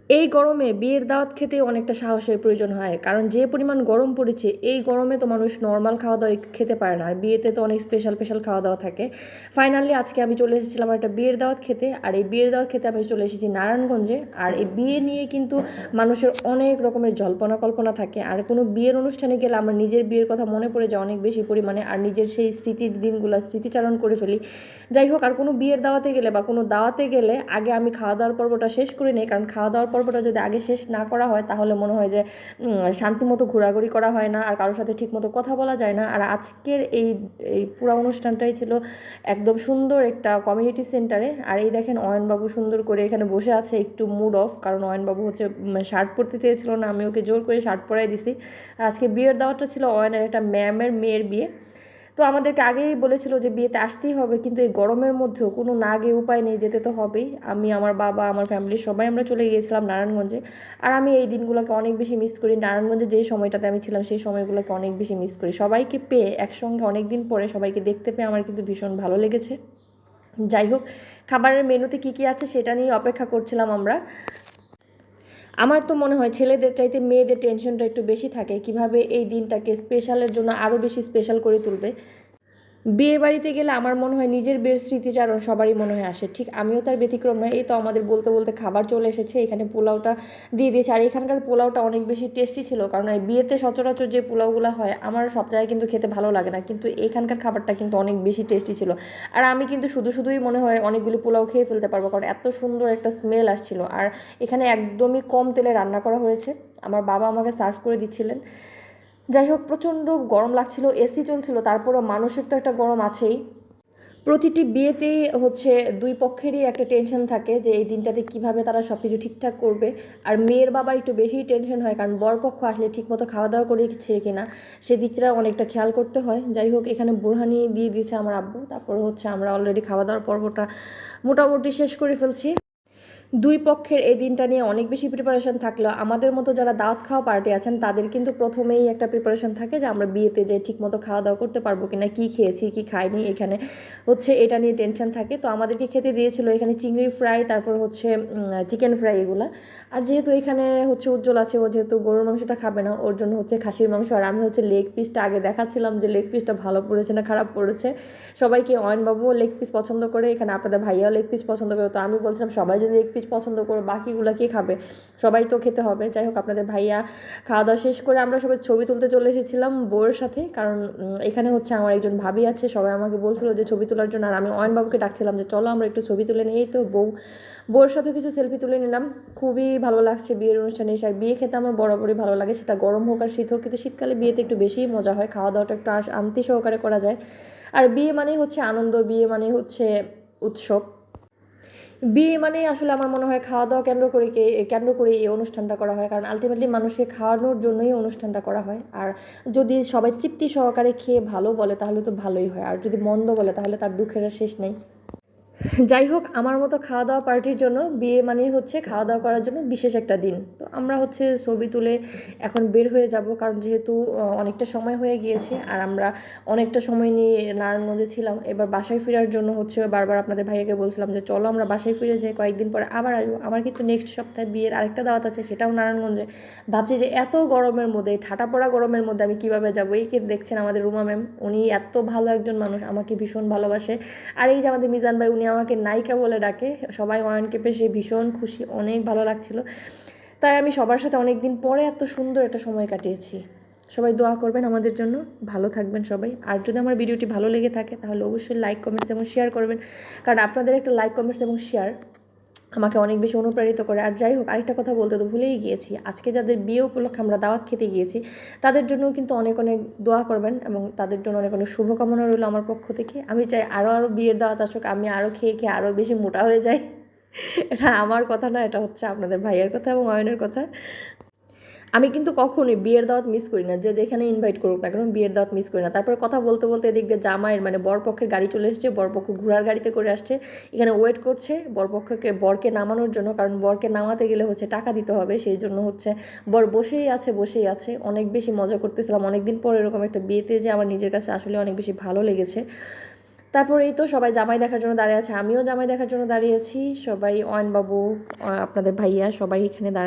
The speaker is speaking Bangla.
এই গরমে বিয়ের দাওয়াত খেতে অনেকটা সাহসের প্রয়োজন হয়, কারণ যে পরিমাণ গরম পড়েছে এই গরমে তো মানুষ নর্মাল খাওয়া দাওয়া খেতে পারে না, আর বিয়েতে তো অনেক স্পেশাল স্পেশাল খাওয়া দাওয়া থাকে। ফাইনালি আজকে আমি চলে এসেছিলাম একটা বিয়ের দাওয়াত খেতে, আর এই বিয়ের দাওয়াত খেতে আমি চলে এসেছি নারায়ণগঞ্জে। আর এই বিয়ে নিয়ে কিন্তু মানুষের অনেক রকমের জল্পনা কল্পনা থাকে, আর কোনো বিয়ের অনুষ্ঠানে গেলে আমার নিজের বিয়ের কথা মনে পড়ে যায় অনেক বেশি পরিমাণে, আর নিজের সেই স্মৃতির দিনগুলো স্মৃতিচারণ করে ফেলি। যাই হোক, আর কোনো বিয়ের দাওয়াতে গেলে বা কোনো দাওয়াতে গেলে আগে আমি খাওয়া দাওয়ার পর্বটা শেষ করে নিই, কারণ খাওয়া দাওয়ার পর্বটা যদি আগে শেষ না করা হয় তাহলে মনে হয় যে শান্তিমতো ঘোরাঘুরি করা হয় না, আর কারোর সাথে ঠিকমতো কথা বলা যায় না। আর আজকের এই এই পুরো অনুষ্ঠানটাই ছিল একদম সুন্দর একটা কমিউনিটি সেন্টারে। আর এই দেখেন অয়নবাবু সুন্দর করে এখানে বসে আছে, একটু মুড অফ, কারণ অয়নবাবু হচ্ছে শার্ট পরতে চেয়েছিল না, আমি ওকে জোর করে শার্ট পরাই দিছি। আর আজকে বিয়ের দাওয়াতটা ছিল অয়নের একটা ম্যামের মেয়ের বিয়ে। তো আমাদেরকে আগেই বলেছিল যে বিয়েতে আসতেই হবে, কিন্তু এই গরমের মধ্যেও কোনো না গিয়ে উপায় নেই, যেতে তো হবেই। আমি, আমার বাবা, আমার ফ্যামিলির সবাই আমরা চলে গিয়েছিলাম নারায়ণগঞ্জে। আর আমি এই দিনগুলোকে অনেক বেশি মিস করি, নারায়ণগঞ্জে যেই সময়টাতে আমি ছিলাম সেই সময়গুলোকে অনেক বেশি মিস করি। সবাইকে পেয়ে একসঙ্গে অনেক দিন পরে সবাইকে দেখতে পেয়ে আমার কিন্তু ভীষণ ভালো লেগেছে। যাই হোক, খাবারের মেনুতে কী কী আছে সেটা নিয়ে অপেক্ষা করছিলাম আমরা। আমার তো মনে হয় ছেলেদের চাইতে মেয়েদের টেনশনটা একটু বেশি থাকে, কিভাবে এই দিনটাকে স্পেশালের জন্য আরও বেশি স্পেশাল করে তুলবে। বিয়ে বাড়িতে গেলে আমার মনে হয় নিজের বিয়ের স্মৃতিচারণ সবারই মনে হয় আসে, ঠিক আমিও তার ব্যতিক্রম নয়। এই তো আমাদের বলতে বলতে খাবার চলে এসেছে, এখানে পোলাওটা দিয়ে দিয়েছে। আর এখানকার পোলাওটা অনেক বেশি টেস্টি ছিল, কারণ এই বিয়েতে সচরাচর যে পোলাওগুলো হয় আমার সব জায়গায় কিন্তু খেতে ভালো লাগে না, কিন্তু এখানকার খাবারটা কিন্তু অনেক বেশি টেস্টি ছিল। আর আমি কিন্তু শুধু শুধুই মনে হয় অনেকগুলি পোলাও খেয়ে ফেলতে পারবো, কারণ এত সুন্দর একটা স্মেল আসছিল। আর এখানে একদমই কম তেলে রান্না করা হয়েছে, আমার বাবা আমাকে সার্ভ করে দিচ্ছিলেন। যাই হোক, প্রচণ্ড গরম লাগছিল, এসি চলছিল, তারপরও মানুষের তো একটা গরম আছেই। প্রতিটি বিয়েতেই হচ্ছে দুই পক্ষেরই একটা টেনশন থাকে যে এই দিনটাতে কিভাবে তারা সব কিছু ঠিকঠাক করবে। আর মেয়ের বাবার একটু বেশিই টেনশন হয়, কারণ বরপক্ষ আসলে ঠিকমতো খাওয়া দাওয়া করেছে কিনা সেদিকটা অনেকটা খেয়াল করতে হয়। যাই হোক, এখানে বোরহানি দিয়ে দিয়েছে আমার আব্বু, তারপরে হচ্ছে আমরা অলরেডি খাওয়া দাওয়ার পর্বটা মোটামুটি শেষ করে ফেলছি। দুই পক্ষের এই দিনটা নিয়ে অনেক বেশি প্রিপারেশন থাকলেও আমাদের মতো যারা দাওয়াত খাওয়া পার্টি আছেন তাদের কিন্তু প্রথমেই একটা প্রিপারেশন থাকে যে আমরা বিয়েতে যে ঠিকমতো খাওয়া দাওয়া করতে পারবো কিনা, কী খেয়েছি কী খাইনি, এখানে হচ্ছে এটা নিয়ে টেনশন থাকে। তো আমাদেরকে খেতে দিয়েছিল এখানে চিংড়ি ফ্রাই, তারপর হচ্ছে চিকেন ফ্রাই এগুলা। আর যেহেতু এখানে হচ্ছে উজ্জ্বল আছে, ও যেহেতু গরুর মাংসটা খাবে না, ওর জন্য হচ্ছে খাসির মাংস। আর আমি হচ্ছে লেগ পিসটা আগে দেখাচ্ছিলাম যে লেগ পিসটা ভালো পড়েছে না খারাপ পড়েছে। সবাইকে, অয়নবাবুও লেগ পিস পছন্দ করে, এখানে আপনাদের ভাইয়াও লেগ পিস পছন্দ করে। তো আমি বলছিলাম সবাই যদি লেগ পিস পছন্দ করে বাকিগুলো কে খাবে, সবাই তো খেতে হবে। যাই হোক, আপনাদের ভাইয়া খাওয়া দাওয়া শেষ করে আমরা সবাই ছবি তুলতে চলে এসেছিলাম বউয়ের সাথে, কারণ এখানে হচ্ছে আমার একজন ভাবি আছে, সবাই আমাকে বলছিল যে ছবি তোলার জন্য। আর আমি অয়নবাবুকে ডাকছিলাম যে চলো আমরা একটু ছবি তুলে নিই। এই তো বউয়ের সাথে কিছু সেলফি তুলে নিলাম। খুবই ভালো লাগছে বিয়ের অনুষ্ঠানে এসে। আর বিয়ে খেতে আমার বরাবরই ভালো লাগে, সেটা গরম হোক আর শীত হোক, কিন্তু শীতকালে বিয়েতে একটু বেশিই মজা হয়, খাওয়া দাওয়াটা একটু শান্তি সহকারে করা যায়। আর বিয়ে মানেই হচ্ছে আনন্দ, বিয়ে মানেই হচ্ছে উৎসব। বিয়ে মানেই আসলে আমার মনে হয় খাওয়া দাওয়া কেন্দ্র করে এই অনুষ্ঠানটা করা হয়, কারণ আলটিমেটলি মানুষকে খাওয়ানোর জন্যই অনুষ্ঠানটা করা হয়। আর যদি সবাই তৃপ্তি সহকারে খেয়ে ভালো বলে তাহলে তো ভালোই হয়, আর যদি মন্দ বলে তাহলে তার দুঃখের আর শেষ নেই। যাই হোক, আমার মতো খাওয়া দাওয়া পার্টির জন্য বিয়ে মানেই হচ্ছে খাওয়া দাওয়া করার জন্য বিশেষ একটা দিন। তো আমরা হচ্ছে ছবি তুলে এখন বের হয়ে যাব, কারণ যেহেতু অনেকটা সময় হয়ে গিয়েছে আর আমরা অনেকটা সময় নিয়ে নারায়ণগঞ্জে ছিলাম। এবার বাসায় ফেরার জন্য হচ্ছে বারবার আপনাদের ভাইয়াকে বলছিলাম যে চলো আমরা বাসায় ফিরে যাই, কয়েকদিন পরে আবার আসবো। আমার কিন্তু নেক্সট সপ্তাহে বিয়ের আরেকটা দাওয়াত আছে, সেটাও নারায়ণগঞ্জে। ভাবছি যে এত গরমের মধ্যে, ঠাটা পড়া গরমের মধ্যে আমি কীভাবে যাবো। এই কে দেখছেন আমাদের রুমা ম্যাম, উনি এত ভালো একজন মানুষ, আমাকে ভীষণ ভালোবাসে। আর এই যে আমাদের মিজান ভাই, উনি আমাকে নায়িকা বলে ডাকে। সবাই অয়নকে পেয়ে সে ভীষণ খুশি, অনেক ভালো লাগছিল। তাই আমি সবার সাথে অনেক দিন পরে এত সুন্দর একটা সময় কাটিয়েছি। সবাই দোয়া করবেন আমাদের জন্য, ভালো থাকবেন সবাই। আর যদি আমার ভিডিওটি ভালো লেগে থাকে তাহলে অবশ্যই লাইক কমেন্টস এবং শেয়ার করবেন, কারণ আপনাদের একটা লাইক কমেন্টস এবং শেয়ার আমাকে অনেক বেশি অনুপ্রাণিত করে। আর যাই হোক, আরেকটা কথা বলতে তো ভুলেই গিয়েছি, আজকে যাদের বিয়ে উপলক্ষে আমরা দাওয়াত খেতে গিয়েছি তাদের জন্যও কিন্তু অনেক অনেক দোয়া করবেন, এবং তাদের জন্য অনেক অনেক শুভকামনা রইল আমার পক্ষ থেকে। আমি চাই আরও আরও বিয়ের দাওয়াত আসুক, আমি আরও খেয়ে খেয়ে আরও বেশি মোটা হয়ে যাই। এটা আমার কথা না, এটা হচ্ছে আপনাদের ভাইয়ের কথা এবং অয়নের কথা। আমি কিন্তু কখনোই বিয়ের দাওয়াত মিস করি না, যে যেখানে ইনভাইট করুক না কেন বিয়ের দাওয়াত মিস করি না। তারপরে কথা বলতে বলতে এদিক দিয়ে জামাইয়ের মানে বরপক্ষের গাড়ি চলে এসেছে, বরপক্ষ ঘোড়ার গাড়িতে করে আসছে, এখানে ওয়েট করছে বরকে নামানোর জন্য, কারণ বরকে নামাতে গেলে হচ্ছে টাকা দিতে হবে, সেই জন্য হচ্ছে বর বসেই আছে। অনেক বেশি মজা করতেছিলাম, অনেকদিন পর এরকম একটা বিয়েতে যে আমার নিজের কাছে আসলে অনেক বেশি ভালো লেগেছে। তারপর এই তো সবাই জামাই দেখার জন্য দাঁড়িয়ে আছে, আমিও জামাই দেখার জন্য দাঁড়িয়েছি, সবাই অয়ন বাবু, আপনাদের ভাইয়া সবাই এখানে দাঁড়িয়ে